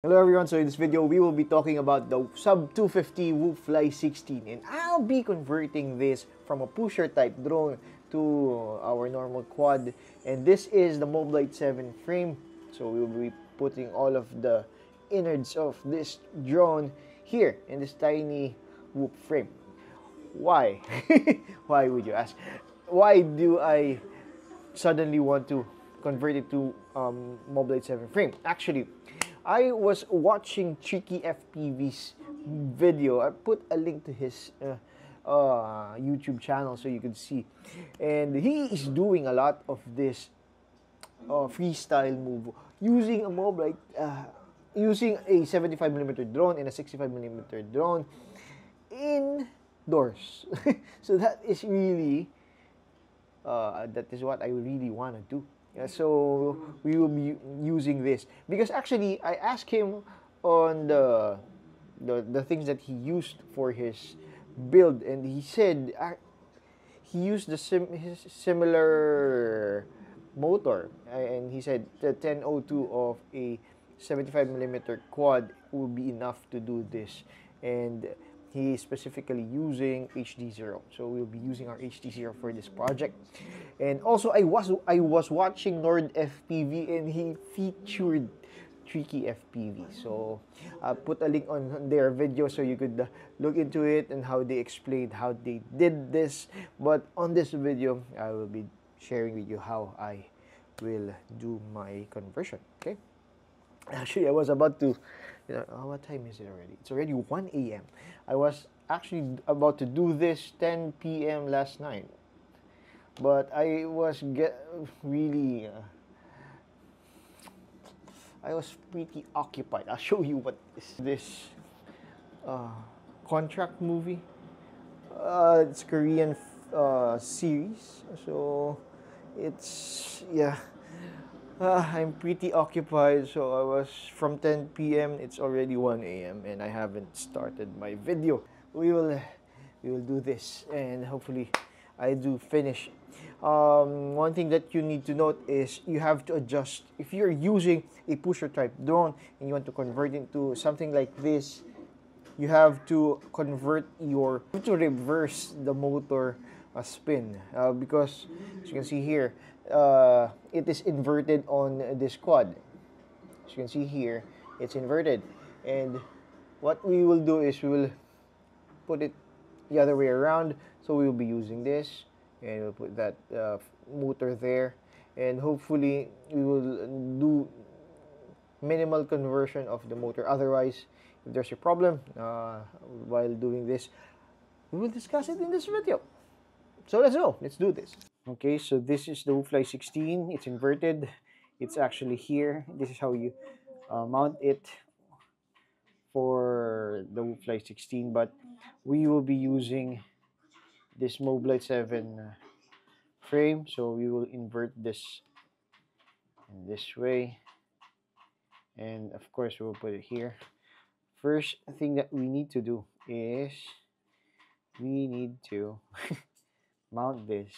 Hello everyone, so in this video we will be talking about the Sub250 Whoopfly16, and I'll be converting this from a pusher type drone to our normal quad, and this is the Moblite7 frame. So we will be putting all of the innards of this drone here in this tiny Whoop frame. Why? Why would you ask? Why do I suddenly want to convert it to Moblite7 frame? Actually, I was watching Tricky FPV's video. I put a link to his YouTube channel so you can see, and he is doing a lot of this freestyle move using a Moblite, using a 75mm drone and a 65mm drone indoors. So that is really that is what I really want to do. So we will be using this because actually I asked him on the things that he used for his build, and he said he used his similar motor, and he said the 1002 of a 75mm quad will be enough to do this, and he is specifically using HD0. So we'll be using our HD0 for this project. And also I was watching Nord FPV, and he featured Tricky FPV. So I'll put a link on their video so you could look into it and how they explained how they did this. But on this video, I will be sharing with you how I will do my conversion. Okay. Actually, I was about to, what time is it already? It's already 1 a.m. I was actually about to do this 10 p.m. last night, but I was I was pretty occupied. I'll show you what is this contract movie. It's Korean series, so it's, yeah. I'm pretty occupied, so I was from 10 p.m. It's already 1 a.m. and I haven't started my video. We will do this, and hopefully I do finish. One thing that you need to note is you have to adjust. If you're using a pusher type drone and you want to convert into something like this, you have to reverse the motor spin, because as you can see here, it is inverted on this quad. As you can see here, it's inverted, and what we will do is we will put it the other way around. So we will be using this, and we'll put that motor there, and hopefully we will do minimal conversion of the motor. Otherwise, if there's a problem while doing this, we will discuss it in this video. So let's go. Let's do this. Okay, so this is the Whoopfly16. It's inverted. It's actually here. This is how you mount it for the Whoopfly16. But we will be using this Moblite7 frame. So we will invert this in this way. And of course, we will put it here. First thing that we need to do is we need to mount this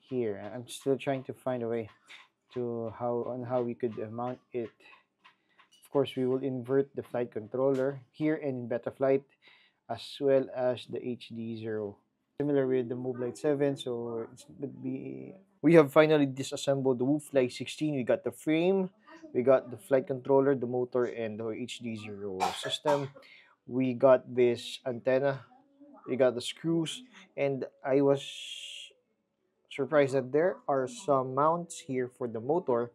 here. I'm still trying to find a way to how we could mount it. Of course, we will invert the flight controller here in Betaflight, as well as the HD0. Similar with the Moblite7, so it would be. We have finally disassembled the Whoopfly16. We got the frame, we got the flight controller, the motor, and the HD0 system. We got this antenna, we got the screws, and I was surprised that there are some mounts here for the motor,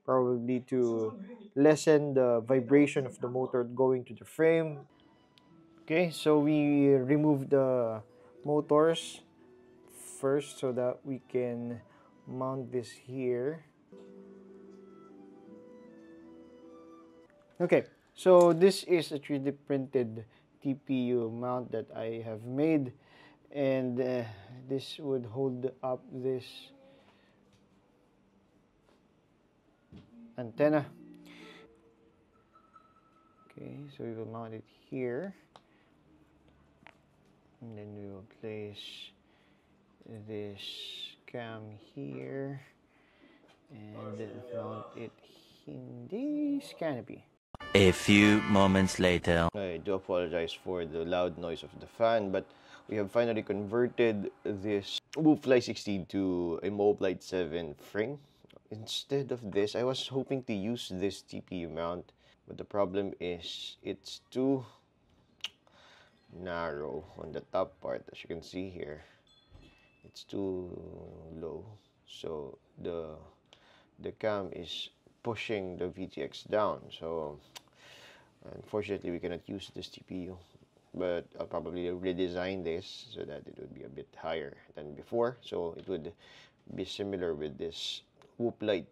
probably to lessen the vibration of the motor going to the frame. Okay, so we remove the motors first so that we can mount this here. Okay, so this is a 3D printed TPU mount that I have made, and this would hold up this antenna. Okay, so we will mount it here, and then we will place this cam here and mount it in this canopy. A few moments later. I do apologize for the loud noise of the fan, but we have finally converted this Whoopfly16 to a Moblite7 frame. Instead of this, I was hoping to use this TPU mount, but the problem is it's too narrow on the top part. As you can see here, it's too low, so the cam is pushing the VTX down. So unfortunately, we cannot use this TPU, but I'll probably redesign this so that it would be a bit higher than before, so it would be similar with this Whoopfly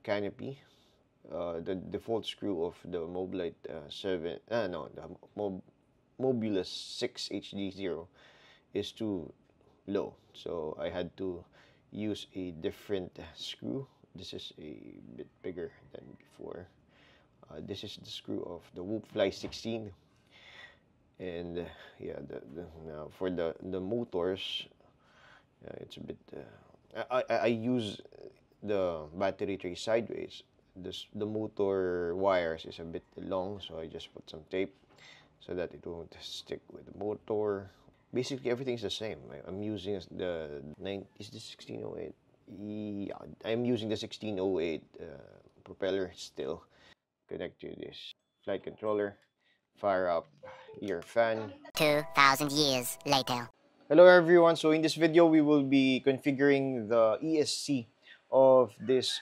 canopy. The default screw of the Moblite7, no, the Moblus6 HD0 is too low, so I had to use a different screw. This is a bit bigger than before. This is the screw of the Whoopfly16, and yeah, now for the motors, it's a bit. I use the battery tray sideways. The motor wires is a bit long, so I just put some tape so that it won't stick with the motor. Basically, everything's the same. I'm using the 9. Is this 1608? Yeah, I'm using the 1608 propeller still. Connect to this flight controller. Fire up your fan. 2,000 years later. Hello everyone. So in this video, we will be configuring the ESC of this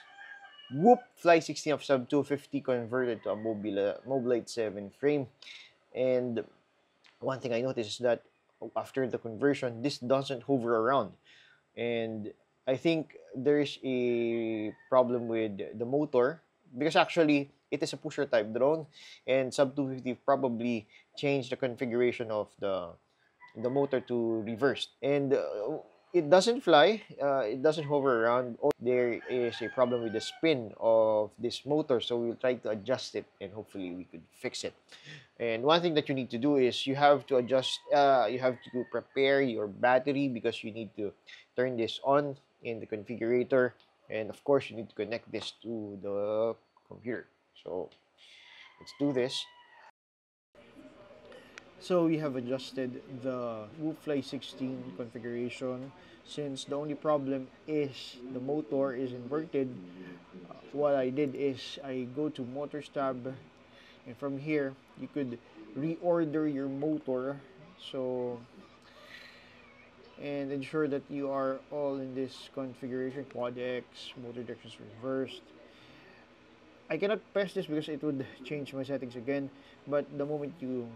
Whoopfly16 of Sub250 converted to a Moblite7 frame. And one thing I noticed is that after the conversion, this doesn't hover around. And I think there is a problem with the motor, because actually it is a pusher type drone, and Sub250 probably changed the configuration of the motor to reversed, and it doesn't fly, it doesn't hover around. There is a problem with the spin of this motor, so we'll try to adjust it and hopefully we could fix it. And one thing that you need to do is you have to adjust, you have to prepare your battery, because you need to turn this on in the configurator, and of course you need to connect this to the computer. So let's do this. So we have adjusted the Whoopfly16 configuration. Since the only problem is the motor is inverted, what I did is I go to Motors tab, and from here you could reorder your motor, so, and ensure that you are all in this configuration. Quad X, motor directions reversed. I cannot press this because it would change my settings again, but the moment you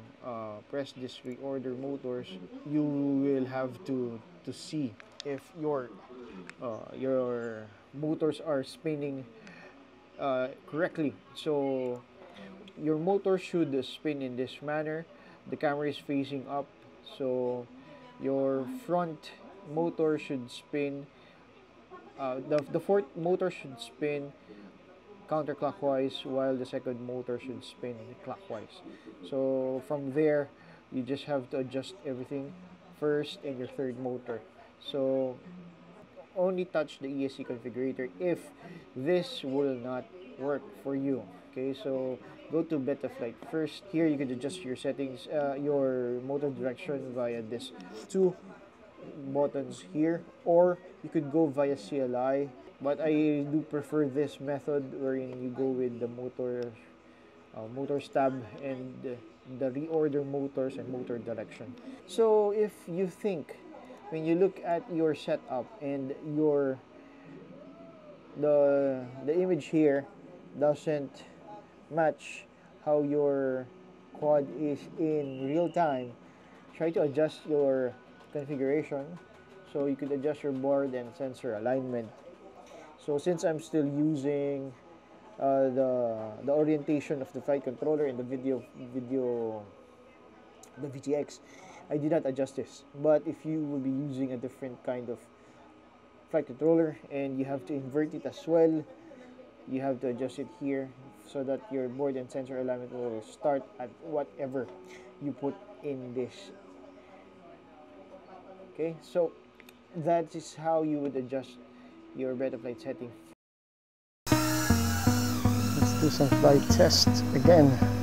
press this reorder motors, you will have to see if your motors are spinning correctly. So your motor should spin in this manner. The camera is facing up, so your front motor should spin, the fourth motor should spin counterclockwise, while the second motor should spin clockwise. So from there, you just have to adjust everything, first and your third motor. So only touch the ESC configurator if this will not work for you. Okay, so go to beta flight first. Here you can adjust your settings, your motor direction via this two buttons here, or you could go via CLI, but I do prefer this method wherein you go with the motors tab and the reorder motors and motor direction. So if you think, when you look at your setup and the image here doesn't match how your quad is in real time, try to adjust your configuration. So you could adjust your board and sensor alignment. So since I'm still using the orientation of the flight controller and the VTX, I did not adjust this. But if you will be using a different kind of flight controller and you have to invert it as well, you have to adjust it here so that your board and sensor alignment will start at whatever you put in this. Okay, so that is how you would adjust your beta flight setting. Let's do some flight tests again.